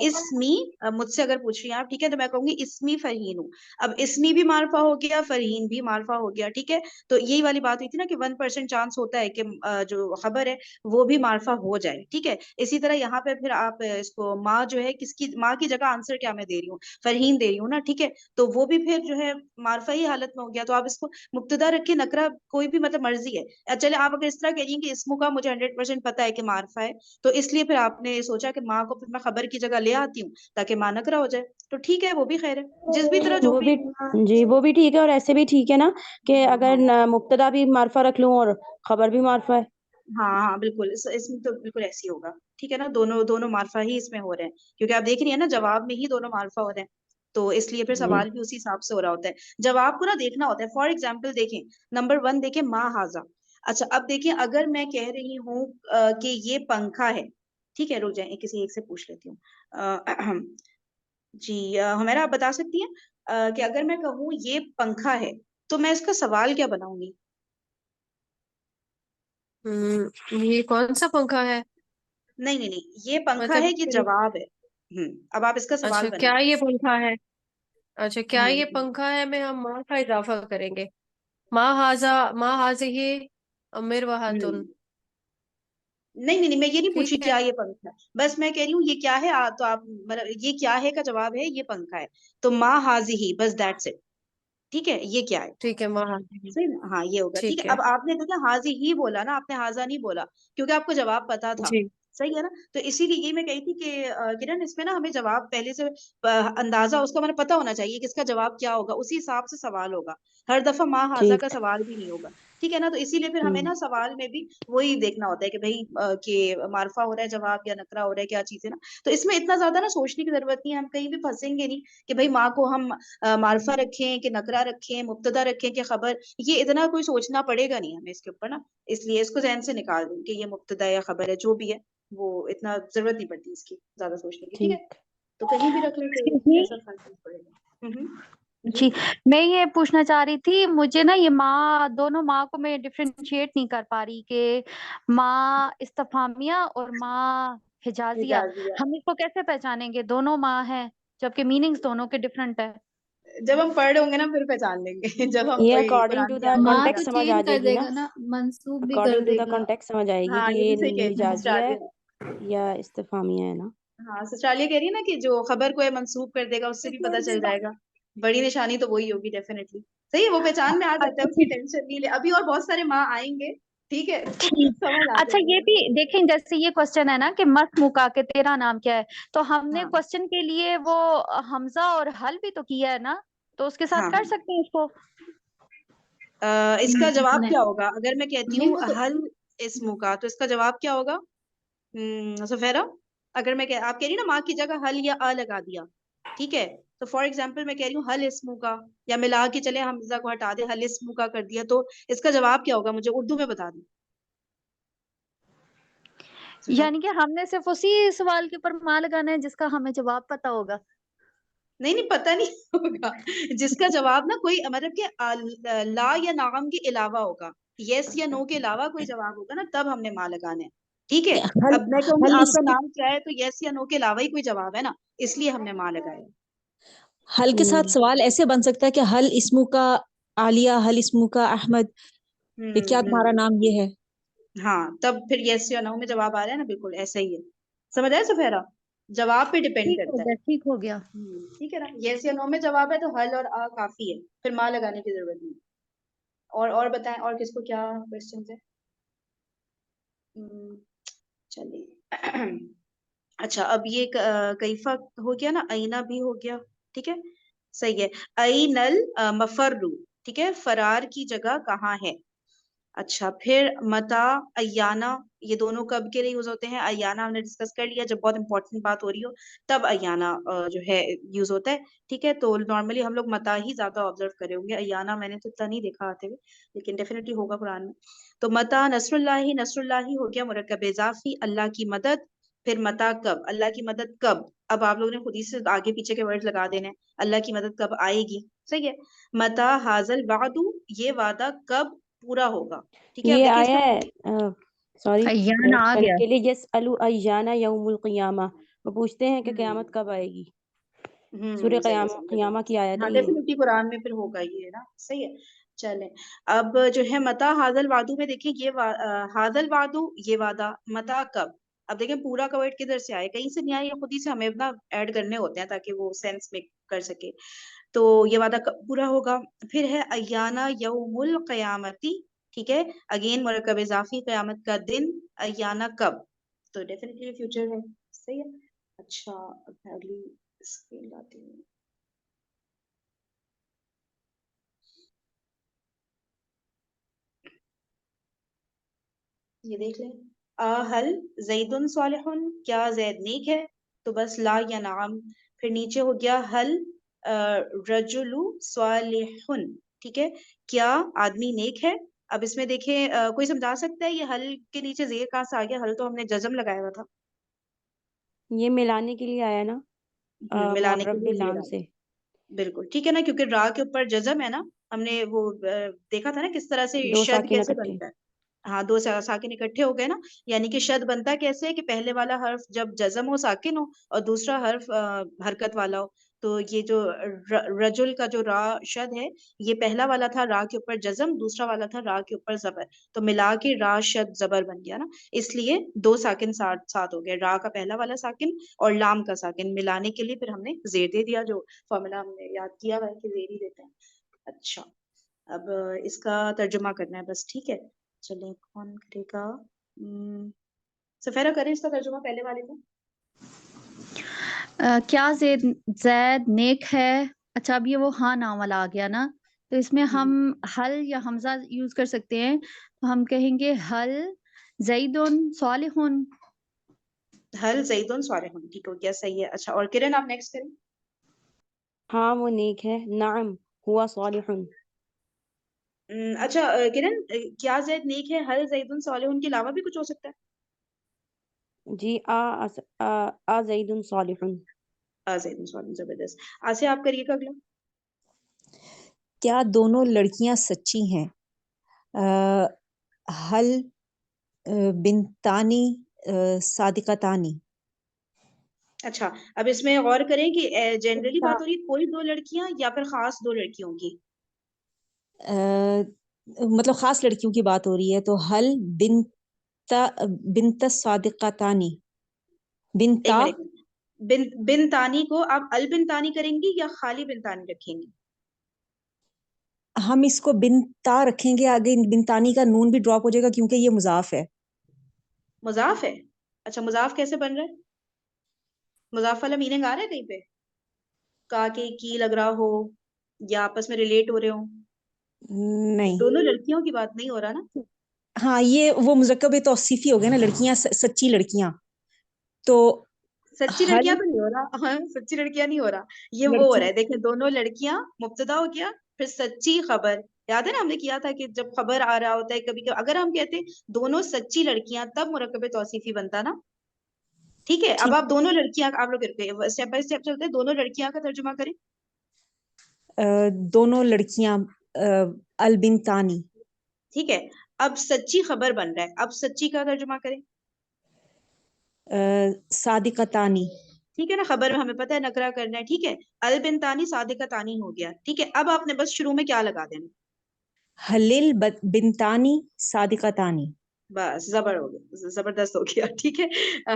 इसमी मुझसे अगर पूछ रही हैं आप ठीक है तो मैं कहूंगी इसमी फरहीन हूँ। अब इसमी भी मार्फा हो गया फरहीन भी मार्फा हो गया ठीक है। तो यही वाली बात हुई थी ना कि 1% चांस होता है कि जो खबर है वो भी मार्फा हो जाए ठीक है। इसी तरह यहाँ पे फिर आप इसको माँ जो है किसकी माँ की जगह आंसर क्या मैं दे रही हूँ फरहीन दे रही हूँ ना ठीक है। तो वो भी फिर जो है मार्फा ही हालत में हो गया तो आप इसको मुब्तदा रखिए नकरा कोई भी मतलब मर्जी है। चले आप अगर इस तरह कह रही हैं कि इसमु का मुझे 100% पता है कि मारफा है, तो इसलिए फिर आपने सोचा कि माँ को फिर मैं खबर की जगह ले आती हूँ ताकि माँ नकरा हो जाए, तो ठीक है, वो भी खैर है, जिस भी तरह जो वो भी भी जी, वो भी ठीक है और ऐसे भी ठीक है ना कि अगर मुब्तदा भी मारफा रख लूं और खबर भी मारफा है। हाँ हाँ बिल्कुल, इसमें तो बिल्कुल ऐसे ही होगा, ठीक है ना, दोनों दोनों मारफा ही इसमें हो रहे हैं, क्योंकि आप देख रही है ना जवाब में ही दोनों मारफा हो रहे हैं, तो इसलिए फिर जी सवाल भी उसी हिसाब से हो रहा होता है। जवाब को ना देखना होता है। फॉर एग्जाम्पल देखें, नंबर 1 देखें, माँ हाजा। अच्छा अब देखिए, अगर मैं कह रही हूँ कि ये पंखा है, ठीक है, रुक जाए, किसी एक से पूछ लेती हूँ। जी हुमैरा, आप बता सकती हैं कि अगर मैं कहूँ ये पंखा है, तो मैं इसका सवाल क्या बनाऊंगी? ये कौन सा पंखा है? नहीं नहीं नहीं, ये पंखा है, ये मतलब जवाब है। अब आप इसका सवाल अच्छा, बनाए। क्या ये पंखा है? अच्छा, क्या ये हम्म। पंखा है में हम माँ का इजाफा करेंगे। माँ हाजे ये अमीर वहातुन। हम्म। नहीं नहीं नहीं, मैं ये नहीं पूछी ठीक है। क्या ये पंखा है, बस मैं कह रही हूँ ये क्या है, तो आप मतलब ये क्या है का जवाब है ये पंखा है, तो माँ हाजी ही, बस दैट्स इट, ठीक है, ये क्या है? ठीक है, माँ हाजे। सही ना, हाँ ये होगा, ठीक ठीक है। है। अब आपने देखा हाजी ही बोला ना, आपने हाजा नहीं बोला, क्योंकि आपको जवाब पता था। जी सही है ना, तो इसीलिए ये मैं कही थी कि किरण, इसमें ना हमें जवाब पहले से अंदाजा उसका मैंने पता होना चाहिए कि इसका जवाब क्या होगा, उसी हिसाब से सवाल होगा। हर दफा माँ हाजा का ठीक। सवाल भी नहीं होगा, ठीक है ना, तो इसीलिए फिर हमें ना सवाल में भी वही देखना होता है कि भाई कि मारफा हो रहा है जवाब या नकरा हो रहा है, क्या चीज है ना, तो इसमें इतना ज्यादा ना सोचने की जरूरत नहीं है, हम कहीं भी फंसेंगे नहीं कि भाई माँ को हम मारफा रखें कि नकरा रखें, मुब्तदा रखें कि खबर, ये इतना कोई सोचना पड़ेगा नहीं हमें इसके ऊपर ना, इसलिए इसको जहन से निकाल दूं कि ये मुब्तदा या खबर है, जो भी है वो इतना जरूरत नहीं पड़ती इसकी ज्यादा सोचने की, ठीक है, ठीक। तो कहीं भी रख ले एक्सक्यूज कोई मी। ऐसा फर्क नहीं पड़ेगा। जी। जी, मैं ये पूछना चाह रही थी, मुझे ना ये माँ, दोनों माँ को मैं डिफरेंशिएट नहीं कर पा रही कि माँ इस्तफामिया और माँ हिजाजिया, इजाजिया, हम इसको कैसे पहचानेंगे दोनों माँ हैं जबकि मीनिंग्स दोनों के डिफरेंट है। जब हम पढ़ होंगे ना फिर पहचान लेंगे जब हम ये कोई अकॉर्डिंग कुरान टू की द आयत माँ पढ़ेंगे तो कॉन्टेक्स्ट ना। समझ आ चेंज कर जाएगी ना। देगा ना, मंसूब भी कर अकॉर्डिंग टू द देगा। कॉन्टेक्स्ट समझ आएगी हाँ कि ये ये भी सही कह रही है हिजाजिया है सचालिया। या इस्तिफामिया है ना। हाँ सचालिया कह रही है ना कि जो खबर को है मंसूब कर देगा, उससे भी पता चल जाएगा, बड़ी निशानी तो वही होगी डेफिनेटली। सही है, वो पहचान में आ जाता है, उसकी टेंशन नहीं ले, अभी और बहुत सारे माँ आएंगे, ठीक है तो ठीक। समझ आ अच्छा, ये जाएगा। भी देखें, जैसे ये क्वेश्चन है ना कि मस्त मुका के तेरा नाम क्या है, तो हमने हाँ क्वेश्चन के लिए वो हमजा और हल भी तो किया है ना, तो उसके साथ हाँ कर हाँ। सकते हैं इसको। इसका जवाब नहीं क्या होगा अगर मैं कहती नहीं, हूँ वो तो हल इस्मु का, तो इसका जवाब क्या होगा? सफेरा, अगर आप कह रही ना माँ की जगह हल या अ लगा दिया, ठीक है, तो फॉर एग्जाम्पल मैं कह रही हूँ हल इस्मु का, या मिला के चले हमजा को हटा दे हल इस्मु का कर दिया, तो इसका जवाब क्या होगा, मुझे उर्दू में बता दो सफेरा। यानी कि हमने सिर्फ उसी सवाल के ऊपर माँ लगाना है जिसका हमें जवाब पता होगा। नहीं नहीं पता नहीं होगा, जिसका जवाब ना कोई मतलब कि ला या नाम के अलावा होगा, यस या नो के अलावा कोई जवाब होगा ना, तब हमने माँ लगाना है, ठीक है। हल अब मैं कहूंगी हल आपका इसमें नाम क्या है, तो यस या नो के अलावा ही कोई जवाब है ना, इसलिए हमने माँ लगाया। हल के साथ हम्म सवाल ऐसे बन सकता है कि हल इस्मु का आलिया, हल इस्मु का अहमद, ये क्या तुम्हारा हम्म। नाम ये है। हाँ तब फिर यस या नो में जवाब आ रहा है ना, बिल्कुल ऐसा ही है, समझ आया सुफेरा, जवाब पे डिपेंड ठीक हो करता है। गया, ठीक हो गया। ठीक है ना, यस या नो में जवाब है तो हल और आ काफी है, फिर माँ लगाने की जरूरत नहीं। और बताएं, और किसको क्या क्वेश्चन है? हम्म, चलिए अच्छा अब ये कैफा हो गया ना, आईना भी हो गया, ठीक है, सही है। अईनल मफर्रु, ठीक है, फरार की जगह कहाँ है। अच्छा फिर मता, अयाना, ये दोनों कब के लिए यूज होते हैं? अयाना हमने डिस्कस कर लिया, जब बहुत इंपॉर्टेंट बात हो रही हो तब अयाना जो है यूज होता है, ठीक है, तो नॉर्मली हम लोग मता ही ज्यादा ऑब्जर्व करे होंगे, अयाना मैंने तो इतना नहीं देखा आते हुए, लेकिन डेफिनेटली होगा कुरान में। तो मता नसरुल्लाही, नसरुल्लाही हो गया मुरक्कब इजाफी, अल्लाह की मदद। फिर मता कब, अल्लाह की मदद कब, अब आप लोगों ने खुद ही से आगे पीछे के वर्ड लगा देने हैं, अल्लाह की मदद कब आएगी, सही है। मता हाजल वादू, ये वादा कब पूरा होगा, ठीक है। अब ये देखिए आया इसमें है सॉरी अय्यान आ इंटरप्शन गया। के लिए, यस अलु अय्याना यौमुल क़ियामा, वो पूछते हैं कि हम्म क़यामत कब आएगी। सूरह सही है, सही है, क़ियामा की आयत हाँ है ये। डेफिनेटली कुरान में फिर होगा ये ना, सही है। चलें, अब जो है मता हाजल वादू में देखिए ये हाजल वादू, ये वादा, मता कब, अब देखें पूरा का वर्ड किधर से आए, कहीं से नहीं आए, ये खुद ही से हमें ना ऐड करने होते हैं ताकि वो सेंस में कर सके, तो ये वादा कब पूरा होगा। फिर है अयाना यौमुल क़यामती, ठीक है। अगेन मुरक्कब इजाफी क़यामत का दिन, अयाना कब, तो डेफिनेटली फ्यूचर है, सही है। अच्छा अब मैं अगली स्क्रीन लाती हूँ। ये देख लें, हल जैदुन सालिहुन, क्या जैद नेक है, तो बस ला या नाम। फिर नीचे हो गया हल रजुलु सालिहुन, ठीक है, क्या आदमी नेक है। अब इसमें देखें कोई समझा सकता है ये हल के नीचे जेर कहाँ से आ गया? हल तो हमने जज़म लगाया हुआ था। ये मिलाने के लिए आया ना, मिलाने के मुअर्रब लिए बिलाम जेर से। आया, बिल्कुल ठीक है ना, क्योंकि रा के ऊपर जज़म है ना। हमने वो देखा था ना किस तरह से दो शद साकिन कैसे इकट्ठे। बनता है। हाँ, दो साकिन इकट्ठे हो गए ना, यानी कि शद बनता कैसे है कि पहले वाला हर्फ जब जज़म हो, साकिन हो, और दूसरा हर्फ हरकत वाला हो। तो ये जो रजुल का जो रा शद है, ये पहला वाला था रा के ऊपर जज़म, दूसरा वाला था रा के ऊपर जबर, तो मिला के रा शद जबर बन गया ना। इसलिए दो साकिन साथ साथ हो गए, रा का पहला वाला साकिन और लाम का साकिन मिलाने के लिए फिर हमने जेर दे दिया, जो फॉर्मूला हमने याद किया हुआ है कि जेर ही देते हैं। अच्छा, अब इसका तर्जुमा करना है बस, ठीक है। चलिए कौन करेगा? सफेरा करें इसका तर्जुमा पहले वाले का। क्या जैद नेक है। अच्छा अब ये वो हाँ नाम वाला आ गया ना, तो इसमें हम हल या हमजा यूज कर सकते हैं, तो हम कहेंगे हल जैदुन सालिहुन। हल जैदुन सालिहुन, ठीक हो गया, सही है। अच्छा और किरण आप नेक्स्ट करें। हाँ वो नेक है, नाम हुआ सालिहुन। अच्छा किरण, क्या जैद नेक है हल जैदुन सालिहुन के अलावा भी कुछ हो सकता है? जी आ जैदुन सालिहुन। जैदुन सालिहुन, जबरदस्त। आसिया आप करिएगा अगला। क्या दोनों लड़कियां सच्ची हैं? हल बिनतानी सादिकतानी। अच्छा अब इसमें गौर करें कि जनरली बिनता बात हो रही है कोई दो लड़कियां या फिर खास दो लड़कियों की। मतलब खास लड़कियों की बात हो रही है, तो हल बिनता सादिकतानी। एक बिनता मिनट, बिन तानी को आप अल बिन तानी करेंगी या खाली बिन तानी रखेंगी? हम इसको बिनता रखेंगे, आगे बिनतानी का नून भी ड्रॉप हो जाएगा क्योंकि ये मुजाफ है। मुजाफ है? अच्छा मुजाफ कैसे बन रहा है? मुजाफ वाला मीनिंग आ रहा है कहीं पे? का के की लग रहा हो या आपस में रिलेट हो रहे हो? नहीं। दोनों लड़कियों की बात नहीं हो रहा ना? हाँ, ये वो मुज़क्कर भी तौसीफी हो गया ना, लड़कियां सच्ची लड़कियां। तो सच्ची हल लड़कियां तो नहीं हो रहा, हाँ सच्ची लड़कियां नहीं हो रहा, ये वो हो लड़की रहा है। देखिए दोनों लड़कियां मुब्तदा हो गया, फिर सच्ची खबर। याद है ना हमने किया था कि जब खबर आ रहा होता है कभी कभी, अगर हम कहते दोनों सच्ची लड़कियां तब मुरक्कब तौसीफी बनता ना। ठीक है, अब ठीक। आप दोनों लड़कियां, आप लोग स्टेप बाय स्टेप चलते हैं, दोनों लड़कियां का तर्जुमा करें। दोनों लड़कियां अल बिनतानी। ठीक है, अब सच्ची खबर बन रहा है, अब सच्ची का तर्जुमा करें। सादिकतानी। ठीक है ना, खबर में हमें पता है नकरा करना है, ठीक है। अल बिन तानी सादिका तानी हो गया, ठीक है। अब आपने बस शुरू में क्या लगा देना, हलिल बिनतानी सादिकतानी। बस जबर हो गया, जबरदस्त हो गया, ठीक है।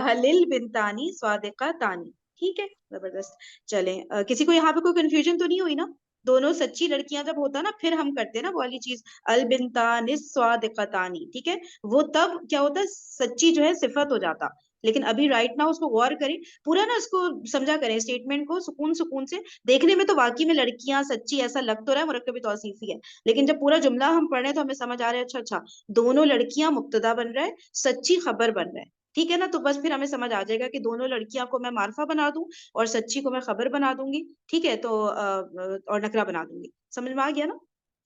हलिल बिन तानी सादिका तानी, ठीक है, जबरदस्त। चलें किसी को यहाँ पे कोई कंफ्यूजन तो नहीं हुई ना? दोनों सच्ची लड़कियां जब होता ना, फिर हम करते ना वो वाली चीज, अल बिन तानी स्वादिकतानी, ठीक है। वो तब क्या होता, सच्ची जो है सिफत हो जाता। लेकिन अभी राइट ना उसको गौर करें, पूरा ना इसको समझा करें, स्टेटमेंट को सुकून सुकून से। देखने में तो वाकई में लड़कियां सच्ची ऐसा लग तो रहा है, मुरक्कब तौसीफी है, लेकिन जब पूरा जुमला हम पढ़ रहे हैं तो हमें समझ आ रहा है अच्छा अच्छा दोनों लड़कियां मुब्तदा बन रहा है, सच्ची खबर बन रहा है, ठीक है ना। तो बस फिर हमें समझ आ जाएगा कि दोनों लड़कियां को मैं मार्फा बना दूं और सच्ची को मैं खबर बना दूंगी, ठीक है। तो और नकरा बना दूंगी, समझ में आ गया ना?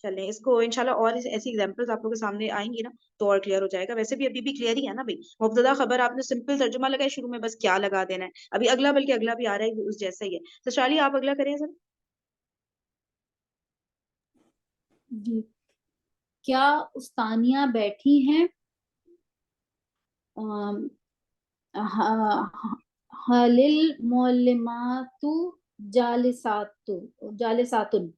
चलें इसको इंशाल्लाह और ऐसी एग्जांपल्स आप लोगों के सामने आएंगी ना, तो और क्लियर हो जाएगा। वैसे भी अभी भी क्लियर ही है ना भाई, मुब्तदा खबर आपने सिंपल तर्जुमा लगाया, शुरू में बस क्या लगा देना है। अभी अगला, बल्कि अगला भी आ रहा है उस जैसा ही है। तो शाली आप अगला करें सर। जी, क्या उस्तानियां बैठी हैं? हलिल मोल्लिमातु जालिसातुन।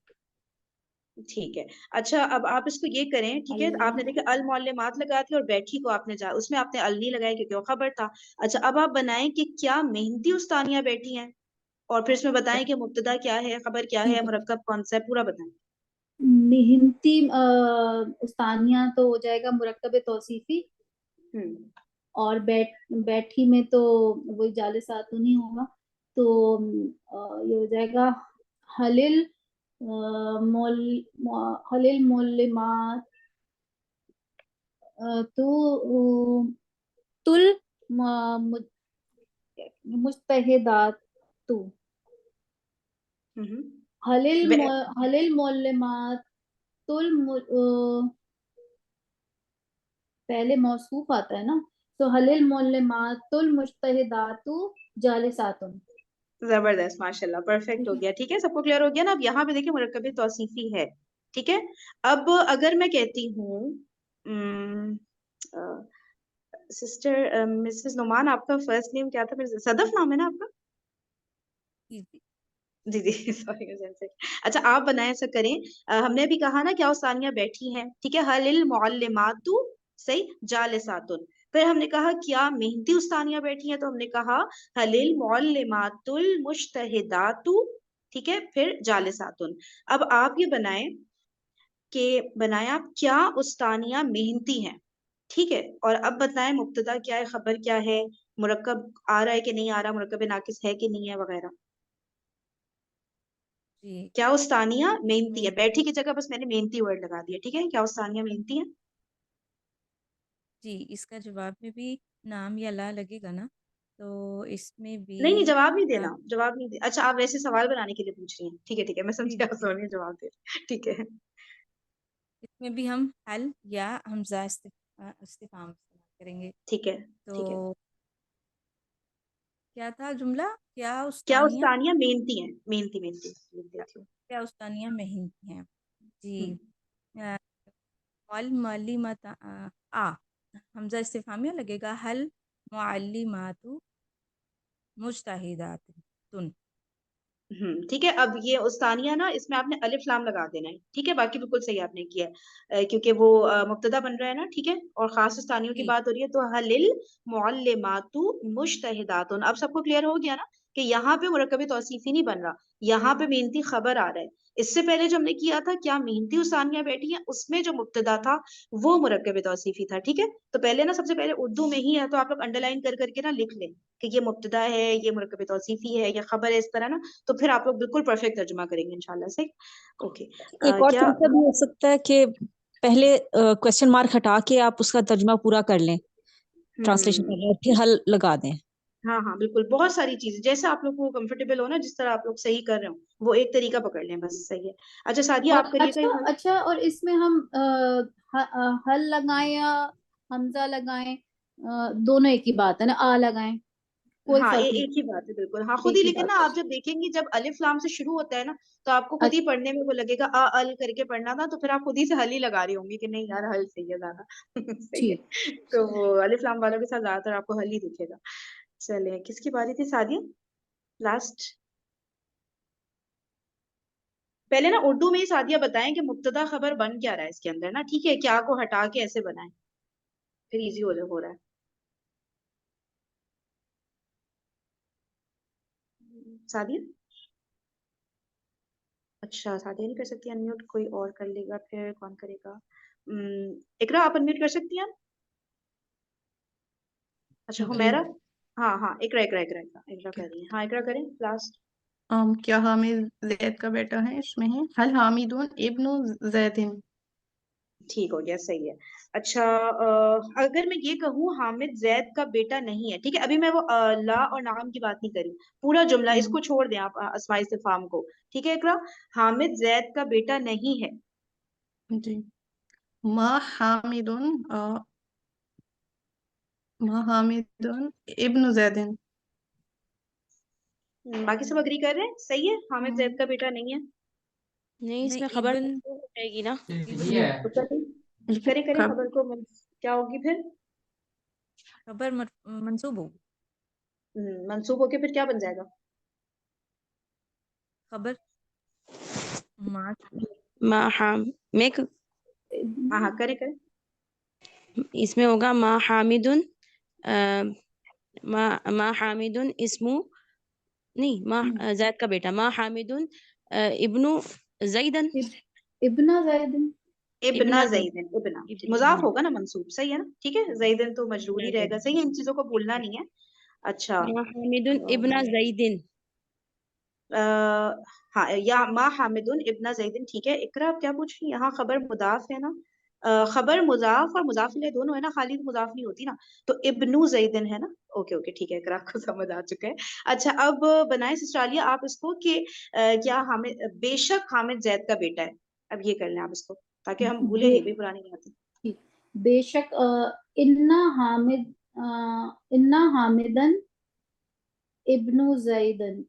ठीक है, अच्छा अब आप इसको ये करें, ठीक है। आपने देखा अल मौल्लिमात लगा थी और बैठी को आपने जा उसमें आपने अल नहीं लगाया क्योंकि वो खबर था। अच्छा अब आप बनाएं कि क्या मेहंदी उस्तानियां बैठी हैं, और फिर इसमें बताएं कि मुब्तदा क्या है, खबर क्या है, ठीक है। मुरक्कब कौन सा है, पूरा बताएं। मेहनती उस्तानिया तो हो जाएगा मुरक्कब तौसीफी, और बैठी में तो वही जाले सातुन ही होगा, तो ये हो जाएगा हलिल हलिल मोल्लिमात तो तुल मुस्तहिदात तू हलिल मोल्लिमात तुल पहले मौसूफ आता है ना, तो हलिल मोल्लिमातुल मुज्तहिदातु जालिसातुन। जबरदस्त, माशाल्लाह, परफेक्ट हो गया। ठीक है, सबको क्लियर हो गया ना? अब यहाँ पे देखिए मुरक्कब तौसीफी है। ठीक है, अब अगर मैं कहती हूँ सिस्टर मिसेस नुमान, आपका फर्स्ट नेम क्या था? मेरे सदफ नाम है ना आपका? जी जी सॉरी। अच्छा, आप बनाए ऐसा करें, हमने भी कहा ना क्या उस्तानियां बैठी हैं, ठीक है, हलिल मुअल्लिमातु, सही, जालिसातुन। फिर हमने कहा क्या मेहनती उस्तानियां बैठी हैं, तो हमने कहा हलिल मुअल्लिमातुल मुज्तहिदातु, ठीक है, फिर जालिसातुन। अब आप ये बनाए आप क्या उस्तानियां मेहनती हैं, ठीक है, और अब बताएं मुब्तदा क्या है, खबर क्या है, मुरक्कब आ रहा है कि नहीं आ रहा, मुरक्कब नाकिस है कि नहीं है, वगैरह। जी क्या उस्तानिया मेहनती है? इसमें बैठी की जगह बस मैंने मेहनती वर्ड लगा दिया, ठीक है। क्या उस्तानिया मेहनती है? जी इसका जवाब में भी नाम या ला लगेगा ना, तो इसमें भी नहीं नहीं, जवाब नहीं अ, देना, जवाब नहीं दे। अच्छा, आप वैसे सवाल बनाने के लिए पूछ रही हैं, ठीक है ठीक है, मैं जी समझी, जी आप जी सोनिया जवाब दे रही हैं। ठीक है। इसमें भी हम हल या हमजा इस्तिफाम इस्तेमाल करेंगे। ठीक है ठीक है। तो क्या था जुमला? क्या क्या उस्तानिया उस्तानिया मेहनती हैं? मेहनती मेहनती लिख देती हूँ। क्या उस्तानिया मेहनती हैं? जी हम्म, वल मुअल्लिमात आ हमजा इस्तिफामिया लगेगा, हल मुअल्लिमातु मुज्तहिदातुन। ठीक है। अब ये उस्तानिया ना, इसमें आपने अलिफ लाम लगा देना है, ठीक है, बाकी बिल्कुल सही आपने किया है, क्योंकि वो मुब्तदा बन रहा है ना, ठीक है, और खास उस्तानियों की जी बात हो रही है, तो हलिल मुअल्लिमातु मुज्तहिदातुन। अब सबको क्लियर हो गया ना कि यहाँ पे मुरक्कब तौसीफी नहीं बन रहा, यहाँ पे मेहनती खबर आ रहा है। इससे पहले जो हमने किया था क्या मेहनती उस्तानिया बैठी हैं, उसमें जो मुब्तदा था वो मुरक्कब तौसीफी था, ठीक है। तो पहले ना, सबसे पहले उर्दू में ही है, तो आप लोग अंडरलाइन कर करके ना लिख लें कि ये मुब्तदा है, ये मुरक्कब तौसीफी है, ये खबर है, इस तरह ना, तो फिर आप लोग बिल्कुल परफेक्ट तर्जुमा करेंगे इंशाल्लाह से। ओके। एक और क्या? तरीका भी हो सकता है कि पहले क्वेश्चन मार्क हटा के आप उसका तर्जुमा पूरा कर लें, ट्रांसलेशन कर लें, और फिर हल लगा दें। हाँ हाँ बिल्कुल, बहुत सारी चीजें जैसे आप लोग को कंफर्टेबल हो ना, जिस तरह आप लोग सही कर रहे हो, वो एक तरीका पकड़ लें बस, सही है। अच्छा सादिया, और आप करिएगा ये वाला। अच्छा, और इसमें हम हल लगाएं या हमजा लगाएं, दोनों एक ही बात है ना, आ लगाएं, कोई हाँ, फर्क नहीं, एक ही बात है बिल्कुल, हाँ खुद एक ही, ही लेकिन बात ना है। आप जब देखेंगे, जब अलिफ लाम से शुरू होता है ना, तो आपको खुद ही अच्छा, पढ़ने में वो लगेगा अ अल करके पढ़ना था, तो फिर आप खुद ही से हल ही लगा रही होंगी कि नहीं यार हल सही है ज्यादा। सही ठीक। है। तो वो अलिफ लाम वालों के साथ ज्यादातर आपको हल ही दिखेगा। चलिए, किसकी बारी थी? सादिया, लास्ट। पहले ना उर्दू में ही सादिया बताएं कि मुब्तदा खबर बन क्या रहा है इसके अंदर ना, ठीक है, क्या को हटा के ऐसे बनाएं, फिर इजी हो रहा है। सादिया, अच्छा सादिया नहीं कर सकती अनम्यूट, कोई और कर लेगा, फिर कौन करेगा? इकरा, आप अनम्यूट कर सकती हैं? अच्छा, जी हुमैरा। हाँ हाँ, इकरा इकरा इकरा इकरा इकरा कर रही है, हाँ इकरा करें लास्ट। क्या हामिद जैद का बेटा है? इसमें है हल हामिदुन इब्नु जैदिन। ठीक हो गया, सही है। अच्छा, अगर मैं ये कहूँ हामिद जैद का बेटा नहीं है, ठीक है, अभी मैं वो ला और नाम की बात नहीं करी, पूरा जुमला इसको छोड़ दें आप, अस्माए इस्तिफाम को, ठीक है इकरा। हामिद जैद का बेटा नहीं है। जी मा हामिदुन मा हामिदुन इब्नु जैदिन। बाकी सब अग्री कर रहे हैं, सही है, हामिद जैद का बेटा नहीं है। नहीं, नहीं इसमें खबर इब्न मंसूब हो जाएगी ना। तो करें, करें करें कब? खबर को क्या होगी फिर? खबर मंसूब होगी। मंसूब होके फिर क्या बन जाएगा? खबर मा मा हाम मैं क- हाँ हाँ, करें करें। इसमें होगा मा हामिदुन, मा हामिदुन इस्मु, नहीं, मा जैद का बेटा, मा हामिदुन इब्नु जैदन। इब्ना जैदिन। इब्ना इब्ना जैदिन, इब्ना इब्न मुजाफ होगा ना, मंसूब, सही है ना, ठीक है। जैदिन तो मजरूर ही इब्ना रहेगा, सही है, इन चीजों को भूलना नहीं है। अच्छा मा हामिदुन इब्ना जैदिन। हाँ, या मा हामिदुन इब्ना जैदिन, ठीक है। इकरा आप क्या पूछ रही हैं? यहाँ खबर मुजाफ है ना, खबर मुजाफ और मुजाफ इलैह दोनों है ना, खाली मुजाफ नहीं होती ना, तो इब्नु जैदिन है ना। ओके ओके, ठीक है, इकरा को समझ आ चुका है। अच्छा, अब बनाए सिस्टालिया आप इसको कि क्या हामिद, बेशक हामिद जैद का बेटा है। अब ये कर लें आप इसको, ताकि हम भूले नहीं भी पुरानी बातें। ठीक, बेशक इन्ना हामिदन इब्नु जैदन।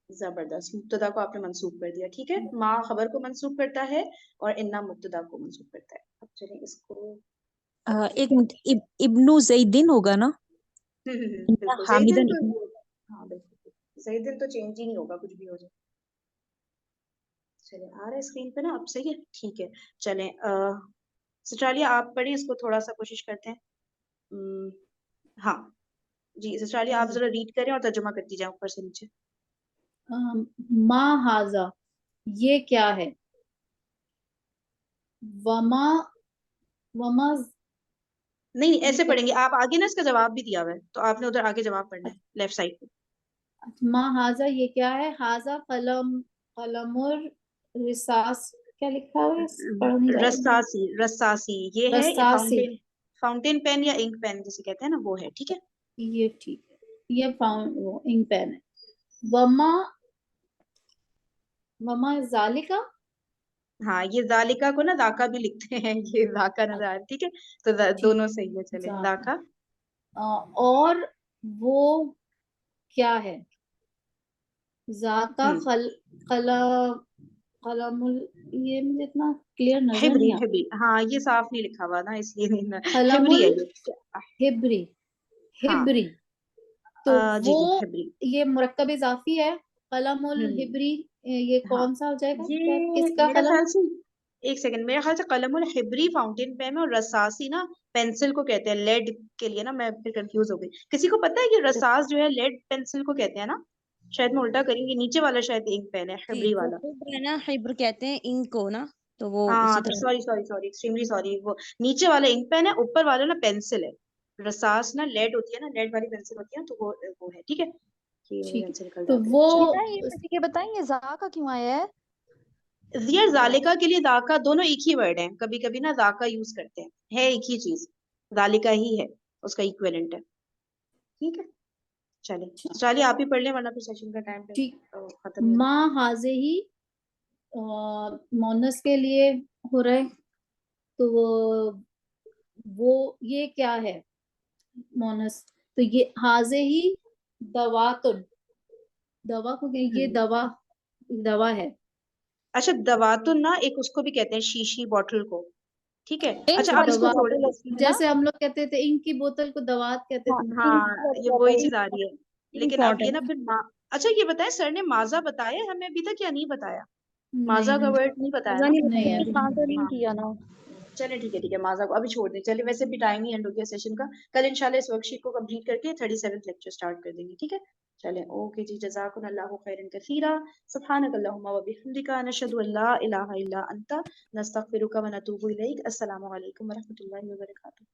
जबरदस्त, मुब्तदा को आपने मंसूब कर दिया, ठीक है। माँ खबर को मंसूब करता है और इन्ना मुब्तदा को मंसूब करता है। अब चलिए इसको एक मिनट, इब्नु जैदिन होगा ना? बिल्कुल जैदिन तो, हाँ बिल्कुल जैदिन तो चेंज ही नहीं होगा, कुछ भी हो जाए। चलिए आ रहा है स्क्रीन पे ना, अब सही है, ठीक है। चलें सिस्टालिया आप पढ़ें इसको, थोड़ा सा कोशिश करते हैं। हाँ जी सिस्टालिया, आप जरा रीड करें और तर्जुमा करती जाए ऊपर से नीचे। मा हाजा, ये क्या है। वमा वमा नहीं ऐसे पढ़ेंगे आप, आगे ना इसका जवाब भी दिया हुआ है, तो आपने उधर आगे जवाब पढ़ना है, लेफ्ट साइड पे। मा हाजा, ये क्या है। हाजा कलमुर रिसास, क्या लिखा है, पढ़ नहीं रहा। रस्सासी, रस्सासी ये है, ये रस्सासी, फाउंटेन, फाउंटेन पेन या इंक पेन जिसे कहते हैं ना, वो है, ठीक है। ये ठीक है, ये वो इंक पेन है। वमा वमा जालिका, हाँ ये जालिका को ना दाका भी लिखते हैं, ये दाका नजर आ रहा है, ठीक है। तो ठीक, दोनों सही है, चले दाका। और वो क्या है। जाका कला कलमुल, ये मुझे इतना क्लियर नजर हिब्री, नहीं आता। हिब्री, हाँ ये साफ नहीं लिखा हुआ ना, इसलिए नहीं ना, हिब्री कलमुल है ये। हिब्री, हाँ हिब्री, तो जी वो जी हिब्री। ये मुरक्कब इजाफी है। कलमुल हिब्री, ये हाँ कौन सा हो जाएगा, ये क्या किसका मेरा कलम। ख्याल से, एक सेकंड, मेरे ख्याल से कलमुल हिब्री फाउंटेन पेन और रसासी ना पेंसिल को कहते हैं, लेड के लिए ना, मैं फिर कंफ्यूज हो गई। किसी को पता है कि रसास जो है लेड पेंसिल को कहते हैं ना, शायद मैं उल्टा करेंगी, नीचे वाला शायद इंक पेन है, जी, हिब्री जो वाला। हिब्र है ना, हिब्र कहते हैं इंक को ना, तो वो हाँ उसी तो तरह। Sorry sorry sorry, extremely sorry, वो नीचे वाला इंक पेन है, ऊपर वाला ना पेंसिल है। रसास ना लेड होती है ना, लेड वाली पेंसिल होती है, तो वो है, ठीक है। ये मेरे ठीक है, आंसर निकल तो जाते हैं, वो चलो। ये मुझे बताएंगे जा का क्यों आया है। यार जालिका के लिए दाका दोनों एक ही वर्ड है, कभी कभी ना दाका यूज करते हैं, है एक ही चीज, जालिका ही है, उसका इक्विवेलेंट है, ठीक है। चलिए आप ही पढ़ लें, वरना फिर सेशन का टाइम ठीक, खत्म नहीं मा होगा। हाजे ही मोनस के लिए हो रहा है, तो वो ये क्या है मोनस, तो ये हाजे ही दवातुन, दवा को ये दवा है। अच्छा दवातुन ना, एक उसको भी कहते हैं शीशी बॉटल को, ठीक है। इंक अच्छा आप वाली इसको दवा, जो छोड़, बोतल होती है ना। जैसे हम लोग कहते थे इंक की बोतल को दवात कहते हाँ, थे। हाँ ये वही चीज आ रही है, लेकिन अब ये ना इम्पोर्टेंट। फिर अच्छा ये बताएं, सर ने माजा बताया हमें अभी तक या नहीं बताया, नहीं माजा का नहीं वर्ड नहीं बताया मजा ना। नहीं नहीं बताया है। अभी। नहीं हाँ किया ना। चले ठीक है, माजा को अभी छोड़ दें, चलिए वैसे भी टाइम ही एंड हो गया सेशन का। कल इंशाल्लाह इस वर्कशीट को कंप्लीट करके 37th लेक्चर स्टार्ट कर देंगे, ठीक है। चलें ओके जी, जज़ाकुमुल्लाहु खैरन कसीरा, सुब्हानकल्लाहुम्मा व बिहम्दिका, नशहदु अल्ला इलाहा इल्ला अंता, नस्तगफिरुका व नतूबु इलैक। अस्सलामु अलैकुम व रहमतुल्लाहि व बरकातुहू।